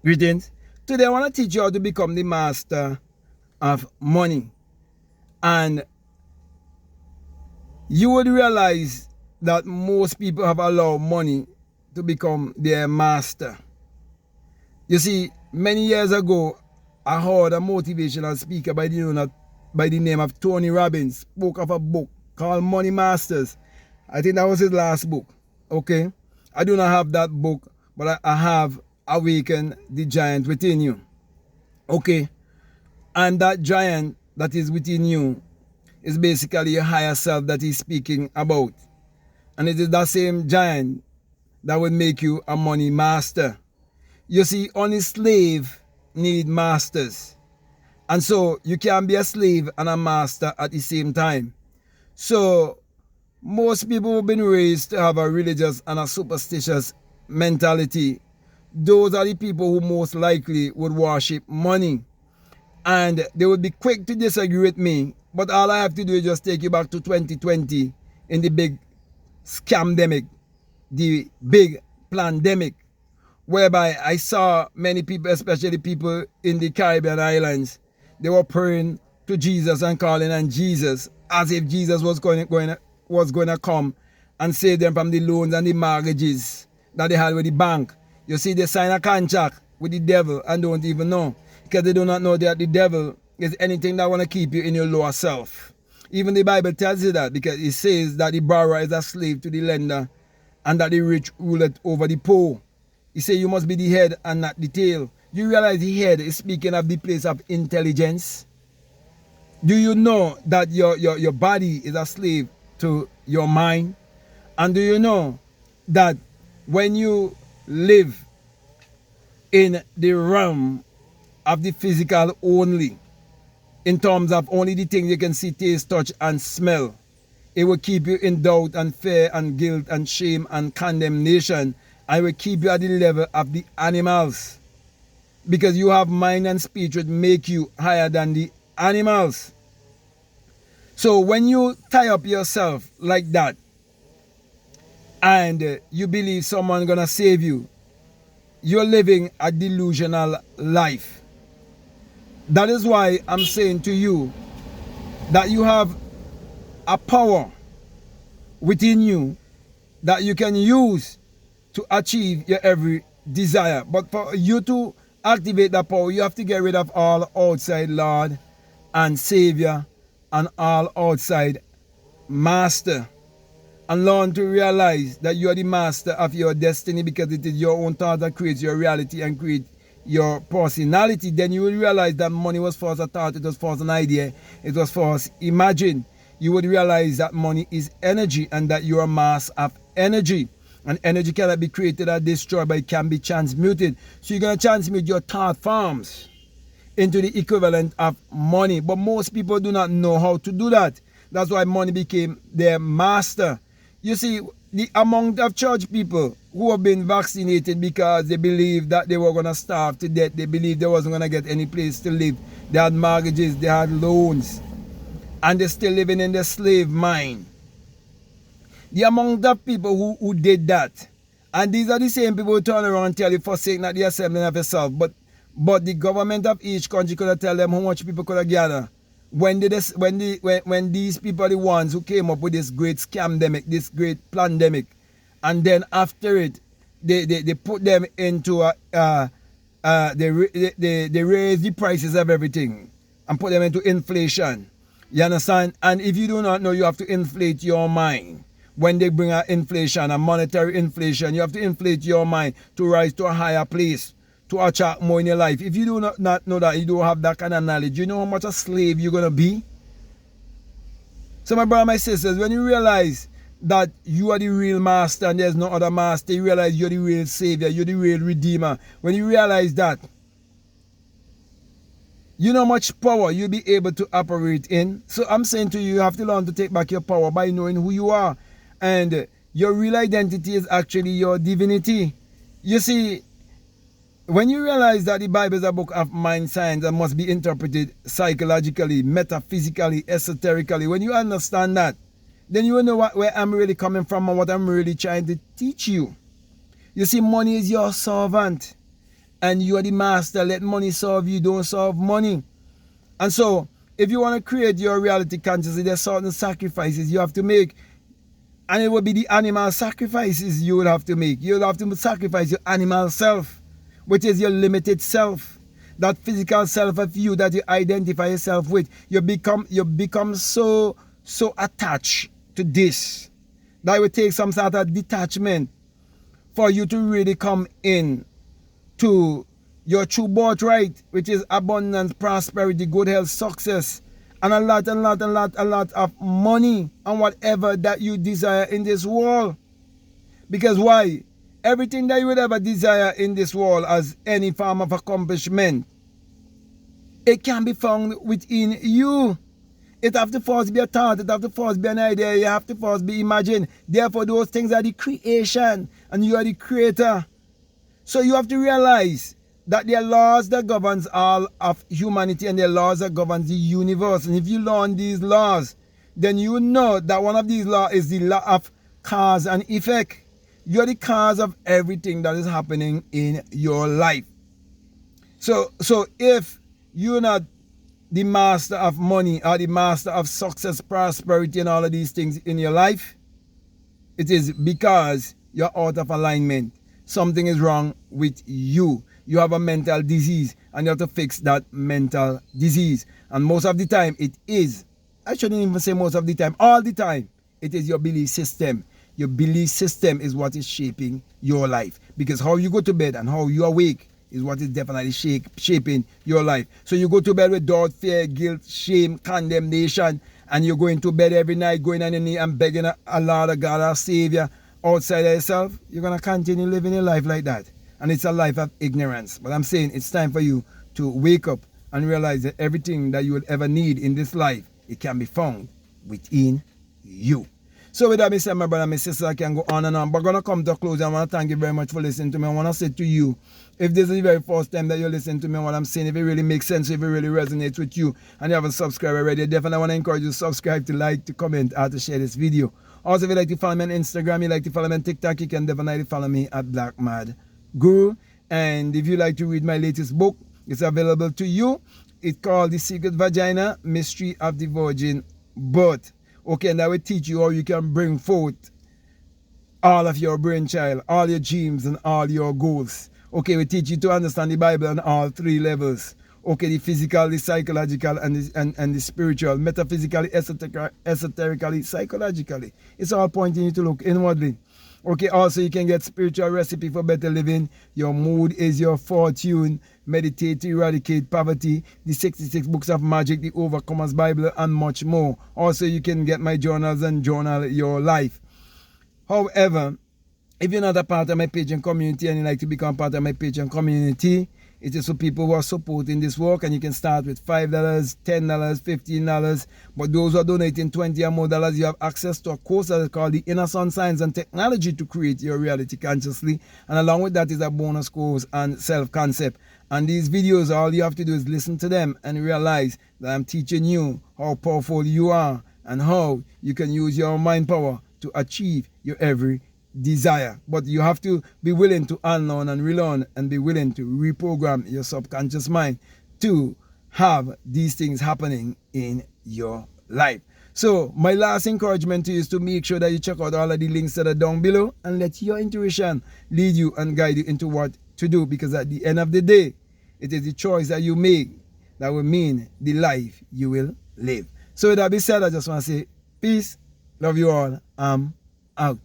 Greetings. Today I want to teach you how to become the master of money. And you would realize that most people have allowed money to become their master. You see, many years ago, I heard a motivational speaker by the name of Tony Robbins spoke of a book called Money Masters. I think that was his last book. Okay? I do not have that book, but I have Awaken the Giant Within You. Okay? And that giant that is within you is basically a higher self that he's speaking about. And it is that same giant that will make you a money master. You see, only slave need masters. And so you can be a slave and a master at the same time. So most people have been raised to have a religious and a superstitious mentality. Those are the people who most likely would worship money. And they would be quick to disagree with me. But all I have to do is just take you back to 2020 in the big scamdemic, the big pandemic, whereby I saw many people, especially people in the Caribbean islands, they were praying to Jesus and calling on Jesus as if Jesus was going to come and save them from the loans and the mortgages that they had with the bank. You see, they sign a contract with the devil and don't even know, because they do not know that the devil is anything that want to keep you in your lower self. Even the Bible tells you that, because it says that the borrower is a slave to the lender and that the rich ruleth over the poor. He says you must be the head and not the tail. You realize the head is speaking of the place of intelligence? Do you know that your body is a slave to your mind? And do you know that when you live in the realm of the physical only, in terms of only the things you can see, taste, touch, and smell, it will keep you in doubt and fear and guilt and shame and condemnation, and it will keep you at the level of the animals. Because you have mind and speech which make you higher than the animals. So when you tie up yourself like that, and you believe someone gonna save you, you're living a delusional life. That is why I'm saying to you that you have a power within you that you can use to achieve your every desire. But for you to activate that power, you have to get rid of all outside Lord and Savior and all outside master, and learn to realize that you are the master of your destiny, because it is your own thought that creates your reality and creates your personality. Then you will realize that money was first a thought, it was first an idea, it was first imagined. You would realize that money is energy and that you are a mass of energy. And energy cannot be created or destroyed, but it can be transmuted. So you're going to transmute your thought forms into the equivalent of money. But most people do not know how to do that. That's why money became their master. You see, the amount of church people who have been vaccinated because they believed that they were going to starve to death, they believed they wasn't going to get any place to live, they had mortgages, they had loans, and they're still living in the slave mind. The amount of people who did that, and these are the same people who turn around and tell you, forsake not the assembling of yourself, but the government of each country could have tell them how much people could have gathered. When these people are the ones who came up with this great scamdemic, this great pandemic, and then after it, they put them into they raise the prices of everything and put them into inflation. You understand? And if you do not know, you have to inflate your mind. When they bring an inflation, a monetary inflation, you have to inflate your mind to rise to a higher place, to attract more in your life. If you do not know that, you don't have that kind of knowledge, you know how much a slave you're going to be? So my brother, my sisters, when you realize that you are the real master and there's no other master, you realize you're the real savior, you're the real redeemer. When you realize that, you know how much power you'll be able to operate in. So I'm saying to you, you have to learn to take back your power by knowing who you are. And your real identity is actually your divinity. You see, when you realize that the Bible is a book of mind science and must be interpreted psychologically, metaphysically, esoterically, when you understand that, then you will know where I'm really coming from and what I'm really trying to teach you. You see, money is your servant. and you are the master. Let money serve you, don't serve money. And so, if you want to create your reality consciously, there's certain sacrifices you have to make. And it will be the animal sacrifices you will have to make. You'll have to sacrifice your animal self, which is your limited self. That physical self of you that you identify yourself with. You become so attached to this that it will take some sort of detachment for you to really come in to your true birthright, which is abundance, prosperity, good health, success, and a lot of money and whatever that you desire in this world. Because why? Everything that you would ever desire in this world as any form of accomplishment, it can be found within you. It have to first be a thought, it have to first be an idea, you have to first be imagined. Therefore, those things are the creation, and you are the creator. So you have to realize that there are laws that governs all of humanity, and there are laws that governs the universe. And if you learn these laws, then you know that one of these laws is the law of cause and effect. You are the cause of everything that is happening in your life. So if you're not the master of money or the master of success, prosperity, and all of these things in your life, it is because you're out of alignment. Something is wrong with you. You have a mental disease, and you have to fix that mental disease. And most of the time, it is, I shouldn't even say most of the time, all the time, it is your belief system. Your belief system is what is shaping your life. Because how you go to bed and how you awake is what is definitely shaping your life. So you go to bed with doubt, fear, guilt, shame, condemnation, and you're going to bed every night, going on your knee and begging a Lord, a God, a Savior outside of yourself. You're going to continue living your life like that. And it's a life of ignorance. But I'm saying it's time for you to wake up and realize that everything that you will ever need in this life, it can be found within you. So with that, I say, my brother, my sister, I can go on and on. But I'm going to come to a close. I want to thank you very much for listening to me. I want to say to you, if this is the very first time that you're listening to me, what I'm saying, if it really makes sense, if it really resonates with you, and you haven't subscribed already, I definitely want to encourage you to subscribe, to like, to comment, or to share this video. Also, if you like to follow me on Instagram, you like to follow me on TikTok, you can definitely follow me at Black Mad Guru. And if you like to read my latest book, it's available to you. It's called The Secret Vagina, Mystery of the Virgin Birth. Okay, and I will teach you how you can bring forth all of your brainchild, all your dreams, and all your goals. Okay, we teach you to understand the Bible on all three levels. Okay, the physical, the psychological, and the spiritual, metaphysically, esoterically, psychologically. It's all pointing you to look inwardly. Okay, also you can get spiritual recipe for better living. Your mood is your fortune. Meditate to eradicate poverty. The 66 books of magic, the Overcomer's Bible, and much more. Also, you can get my journals and journal your life. However, if you're not a part of my Patreon community and you like to become part of my Patreon community, it is for people who are supporting this work, and you can start with $5, $10, $15. But those who are donating $20 or more, you have access to a course that is called the Inner Sun Science and Technology to Create Your Reality Consciously. And along with that is a bonus course on self-concept. And these videos, all you have to do is listen to them and realize that I'm teaching you how powerful you are and how you can use your mind power to achieve your every desire. But you have to be willing to unlearn and relearn, and be willing to reprogram your subconscious mind to have these things happening in your life. So my last encouragement to you is to make sure that you check out all of the links that are down below, and let your intuition lead you and guide you into what to do, because at the end of the day, it is the choice that you make that will mean the life you will live. So with that being said, I just want to say peace, love you all, I'm out.